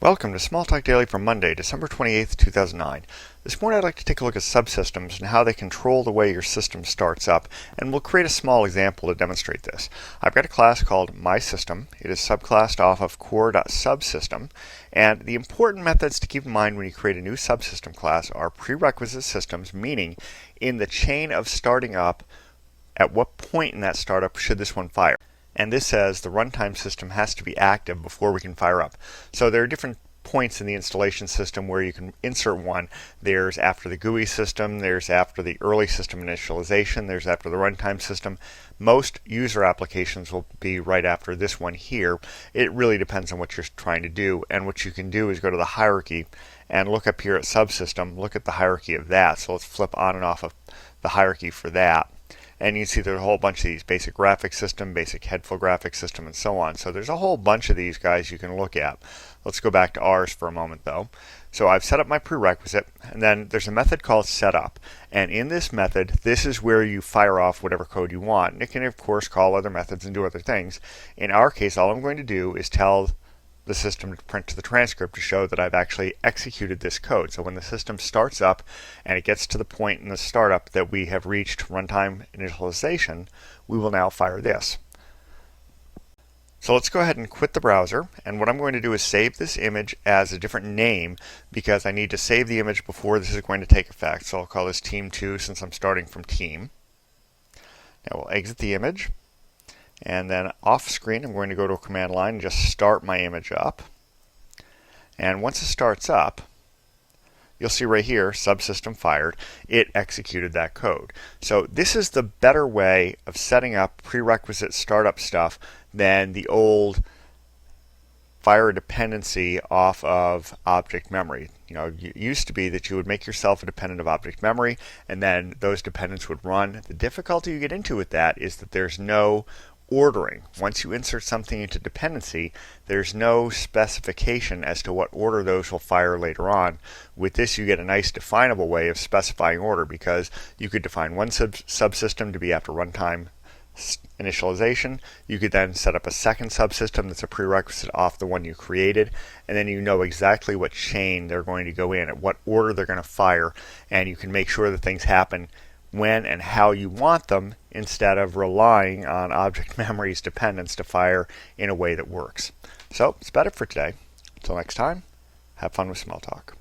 Welcome to Smalltalk Daily for Monday, December 28th, 2009. This morning I'd like to take a look at subsystems and how they control the way your system starts up, and we'll create a small example to demonstrate this. I've got a class called MySystem. It is subclassed off of core.subsystem, and the important methods to keep in mind when you create a new subsystem class are prerequisite systems, meaning in the chain of starting up, at what point in that startup should this one fire. And this says the runtime system has to be active before we can fire up. So there are different points in the installation system where you can insert one. There's after the GUI system, there's after the early system initialization, there's after the runtime system. Most user applications will be right after this one here. It really depends on what you're trying to do, and what you can do is go to the hierarchy and look up here at subsystem, look at the hierarchy of that. So let's flip on and off of the hierarchy for that. And you can see there's a whole bunch of these: basic graphics system, basic headful graphics system, and so on. So there's a whole bunch of these guys you can look at. Let's go back to ours for a moment though. So I've set up my prerequisite, and then there's a method called setup. And in this method, this is where you fire off whatever code you want. And it can of course call other methods and do other things. In our case, all I'm going to do is tell the system to print to the transcript to show that I've actually executed this code. So when the system starts up and it gets to the point in the startup that we have reached runtime initialization, we will now fire this. So let's go ahead and quit the browser, and what I'm going to do is save this image as a different name because I need to save the image before this is going to take effect. So I'll call this Team 2 since I'm starting from Team. Now we'll exit the image. And then off screen, I'm going to go to a command line and just start my image up. And once it starts up, you'll see right here, subsystem fired. It executed that code. So this is the better way of setting up prerequisite startup stuff than the old fire a dependency off of object memory. You know, it used to be that you would make yourself a dependent of object memory, and then those dependents would run. The difficulty you get into with that is that there's no ordering. Once you insert something into dependency, there's no specification as to what order those will fire later on. With this, you get a nice definable way of specifying order, because you could define one subsystem to be after runtime initialization. You could then set up a second subsystem that's a prerequisite off the one you created, and then you know exactly what chain they're going to go in, at what order they're going to fire, and you can make sure that things happen when and how you want them, instead of relying on object memory's dependence to fire in a way that works. So that's about it for today. Until next time, have fun with Smalltalk.